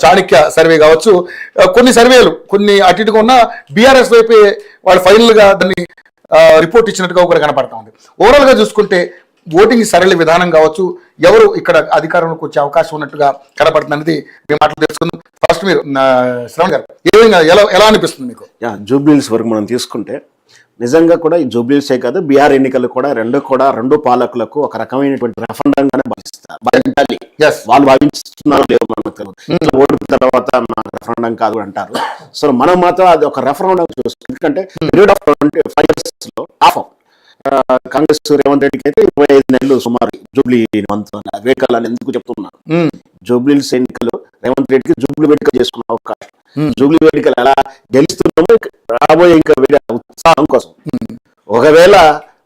Chanakya survey కావచ్చు, కొన్ని సర్వేలు కొన్ని అటు ఇటుగా ఉన్న బీఆర్ఎస్ వైపు వాళ్ళు ఫైనల్ గా దాన్ని రిపోర్ట్ ఇచ్చినట్టుగా కూడా కనపడతా ఉంది. ఓవరాల్ గా చూసుకుంటే ఓటింగ్ సరళ విధానం కావచ్చు, ఎవరు ఇక్కడ అధికారంలోకి వచ్చే అవకాశం ఉన్నట్టుగా కనపడుతుంది అనేది మేము మాటలు తెలుసుకుందాం. ఫస్ట్ మీరు శ్రవణ్ గారు ఎలా అనిపిస్తుంది మీకు? జూబ్లీహిల్స్ వరకు మనం తీసుకుంటే నిజంగా కూడా ఈ జూబ్లీహిల్సే కాదు, బీహార్ ఎన్నికలు కూడా రెండు పాలకులకు ఒక రకమైనటువంటి రెఫరెండంగానే భావించాలి. వాళ్ళు భావిస్తున్నారు లేవు మనకు తెలియదు. ఓటు తర్వాత రెఫరెండం కాదు అంటారు. సో మనం మాత్రం అది ఒక రెఫరెండం చూస్తుంది. ఎందుకంటే పీరియడ్ ఆఫ్ 25 years లో కాంగ్రెస్ రేవంత్ రెడ్డికి అయితే 25 నెలలు సుమారు జూబ్లీ మంత్ వేడుకలు అని ఎందుకు చెప్తున్నారు. జూబ్లీహిల్స్ ఎన్నికలు రేవంత్ రెడ్డికి జూబ్లీ వేడుక చేసుకున్న అవకాశం. జూబ్లీ వేడుకలు ఎలా గెలుస్తున్నామో రాబోయే ఇంకా ఉత్సాహం కోసం. ఒకవేళ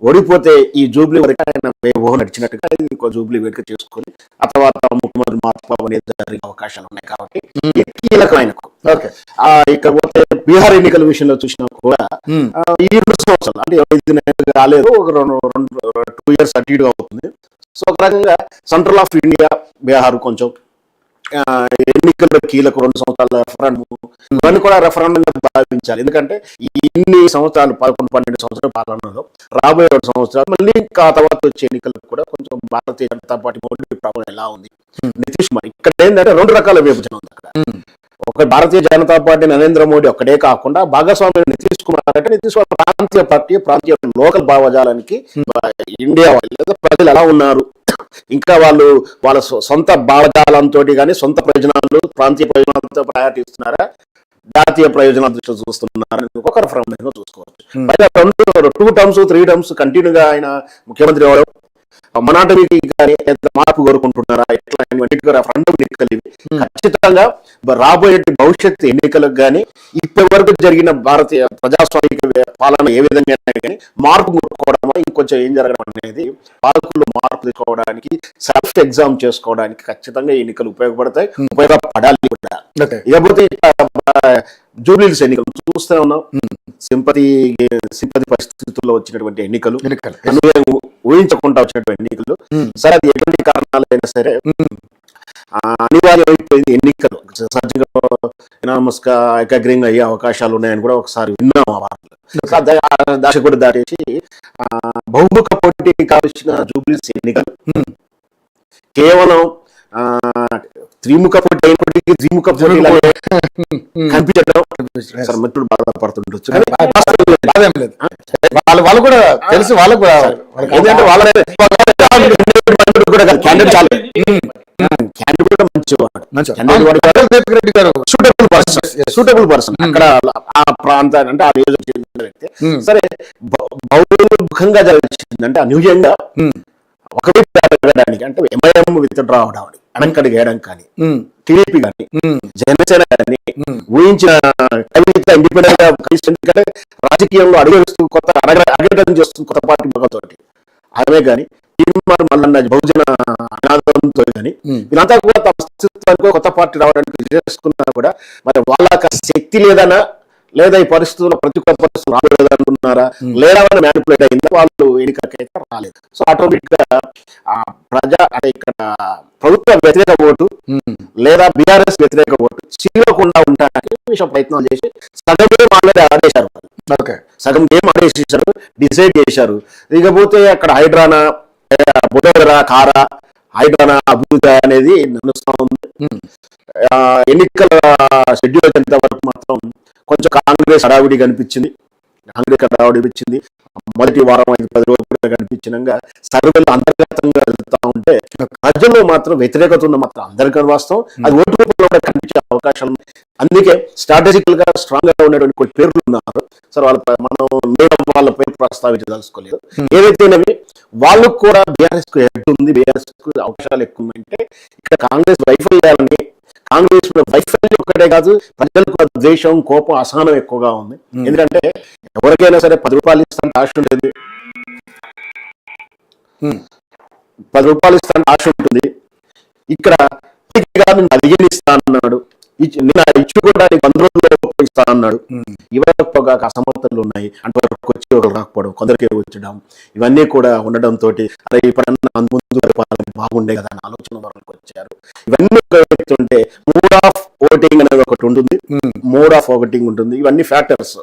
ఓడిపోతే ఈ జూబ్లీ వరకు ఆయన ఊహ నడిచినట్టుగా ఇంకో జూబ్లీ వేడుక చేసుకుని ఆ తర్వాత ముఖ్యమంత్రి మార్పు అనేది జరిగే అవకాశాలు ఉన్నాయి. కాబట్టి కీలకమైన ఇకపోతే బీహార్ ఎన్నికల విషయంలో చూసినా కూడా ఈ 2 సంవత్సరాలు అంటే 5 నెలలు కాలేదు, ఒక 2 years అటు ఇటుగా అవుతుంది. సో ఒక రకంగా సెంట్రల్ ఆఫ్ ఇండియా బీహార్ కొంచెం ఎన్నికల్లో కీలక 2 సంవత్సరాల రెఫరెండం ఇవన్నీ కూడా రెఫరెండంగా భావించాలి. ఎందుకంటే ఇన్ని సంవత్సరాలు 11-12 సంవత్సరాల పాలనలో రాబోయే 2 సంవత్సరాలు మళ్ళీ ఇంకా తర్వాత వచ్చే ఎన్నికలకు కూడా కొంచెం భారతీయ జనతా పార్టీ మోడీ ప్రభావం ఎలా ఉంది, నితీష్ కుమార్ ఇక్కడ ఏంటంటే 2 రకాల విభజన ఉంది. అక్కడ ఒక భారతీయ జనతా పార్టీ నరేంద్ర మోడీ ఒక్కడే కాకుండా భాగస్వామి నితీష్ కుమార్ అంటే నితీష్ కుమార్ ప్రాంతీయ పార్టీ ప్రాంతీయ లోకల్ భావజాలానికి ఇండియా లేదా ప్రజలు ఎలా ఉన్నారు, ఇంకా వాళ్ళ సొంత భావజాలంతో కానీ సొంత ప్రయోజనాలు ప్రాంతీయ ప్రయోజనాలతో ప్రయారిటీ ఇస్తున్నారా, జాతీయ ప్రయోజనాల దృష్టి చూస్తున్నారని ఒక రెఫరెండంగా చూసుకోవచ్చు. పైగా 2 terms 3 terms కంటిన్యూగా ఆయన ముఖ్యమంత్రి అవడం, మనాటమీకి కానీ మార్పు కోరుకుంటున్నారా, ఎట్లా రెఫరెండం ఎన్నికలు ఖచ్చితంగా రాబోయే భవిష్యత్తు ఎన్నికలకు కానీ ఇప్పటి వరకు జరిగిన భారతీయ ప్రజాస్వామిక పాలన ఏ విధంగా కానీ మార్పు కోరుకోవడమా ఇంకొంచెం ఏం జరగడం అనేది పాలకుల్లో మార్పు తీసుకోవడానికి సెల్ఫ్ ఎగ్జామ్ చేసుకోవడానికి ఖచ్చితంగా ఎన్నికలు ఉపయోగపడతాయి, ఉపయోగపడాలి కూడా. ఇకపోతే జూబ్లీహిల్స్ ఎన్నికలు చూస్తూనే ఉన్నాం. సింపతి పరిస్థితుల్లో వచ్చినటువంటి ఎన్నికలు, ఊహించకుండా వచ్చినటువంటి ఎన్నికలు. సరే అది ఎటువంటి కారణాలైనా సరే అనివార్యమైపోయింది. ఎన్నికలు సహజంగా ఎనామస్ గా ఏకాగ్రంగా అయ్యే అవకాశాలు ఉన్నాయని కూడా ఒకసారి విన్నాం. ఆ వార్తలు దాశ కూడా దాటేసి బహుముఖ పోటీ కావాల్సిన జూబ్లీహిల్స్ ఎన్నికలు కేవలం త్రిముఖ పోటీ అయినప్పటికీ ద్విముఖ పోటీ కనిపించడం సార్ మిత్రుడు బాధపడుతుండొచ్చు. వాళ్ళు కూడా తెలుసు, వాళ్ళకు కూడా ఏంటంటే వాళ్ళ క్యాండిడేట్ చాలా క్యాండిడేట్ కూడా మంచివాడు, సూటబుల్ పర్సన్ అక్కడ ఆ ప్రాంతాన్ని అంటే ఆ నియోజకవర్గం సరే బహుముఖంగా జరుగుతుందంటే అనూహ్యంగా ఒకవైపు జరగడానికి అంటే ఎంఐఎం విత్డ్రా అవడం అనంకడికి వేయడం కానీ టీడీపీ కానీ జనసేన కానీ ఊహించిన కవిత ఇండిపెండెంట్ గా కలిసి ఎందుకంటే రాజకీయంలో అడుగుస్తూ కొత్త అడగడం చేస్తుంది కొత్త పార్టీ ముఖంతోటి ఆమె కానీ మళ్ళీ బహుజన అనాథంతో కానీ వీళ్ళంతా కూడా తమ అస్తిత్వానికి కొత్త పార్టీ రావడానికి చేసుకున్నా కూడా మరి వాళ్ళకి శక్తి లేదనా లేదా ఈ పరిస్థితుల్లో ప్రతికూల పరిస్థితులు రాలేదనుకున్నారా లేదా మ్యానిపులేట్ అయిందా వాళ్ళు ఎన్నికలకైతే రాలేదు. సో ఆటోమేటిక్ గా అంటే ఇక్కడ ప్రభుత్వ వ్యతిరేక ఓటు లేదా బీఆర్ఎస్ వ్యతిరేక ఓటు చీలకుండా ఉండడానికి విషయం ప్రయత్నం చేసి సగం గేమ్ ఆల్రెడీ ఆడేశారు, సగం గేమ్ ఆడేసేసారు, డిసైడ్ చేశారు. ఇకపోతే అక్కడ హైడ్రానా బుధోదరా కారా హైడ్రానా అభివృద్ధి అనేది నడుస్తూ ఉంది. ఎన్నికల షెడ్యూల్ వచ్చేంత వరకు మాత్రం కొంచెం కాంగ్రెస్ హడావిడి కనిపించింది. మొదటి వారం 5-10 రోజులు కనిపించినాక సర్వేలు అంతర్గతంగా వెళ్తా ఉంటే ప్రజల్లో మాత్రం వ్యతిరేకత ఉన్న మాత్రం అందరికీ వాస్తవం, అది ఓటు రూపంలో కూడా కనిపించే అవకాశాలు ఉన్నాయి. అందుకే స్ట్రాటజికల్ గా స్ట్రాంగ్ గా ఉన్నటువంటి కొన్ని పేర్లు ఉన్నారు సార్. వాళ్ళ పేరు ప్రస్తావించదలుచుకోలేదు. ఏదైతేనేవి వాళ్ళకు కూడా బీఆర్ఎస్ కు హెడ్ ఉంది, బీఆర్ఎస్ కు అవకాశాలు ఎక్కువ ఉన్నాయంటే ఇక్కడ కాంగ్రెస్ వైఫల్యాలని కాంగ్రెస్ వైఫల్యం ఒక్కటే కాదు ప్రజలకు ద్వేషం కోపం అసహనం ఎక్కువగా ఉంది. ఎందుకంటే ఎవరికైనా సరే 10 రూపాయలు ఇస్తాను ఆశ ఉండేది, 10 రూపాయలు ఇస్తాను ఆశ ఉంటుంది. ఇక్కడ 15 ఇస్తా అన్నాడు, ఇచ్చుకోవడానికి 100 రోజుల్లో వస్తా అన్నాడు. ఇవరకు అసమర్థలు ఉన్నాయి, అంతవరకు వచ్చి ఒకరు రాకపోవడం, కొందరికే వచ్చడం, ఇవన్నీ కూడా ఉండడం తోటి అరే ఇప్పుడన్నా ముందు పరిపాలన బాగుండే కదా అని ఆలోచన వరకు వచ్చారు. ఇవన్నీ ఉంటే మోడ్ ఆఫ్ ఓటింగ్ అనేది ఒకటి ఉంటుంది, మోడ్ ఆఫ్ ఓటింగ్ ఉంటుంది. ఇవన్నీ ఫ్యాక్టర్స్.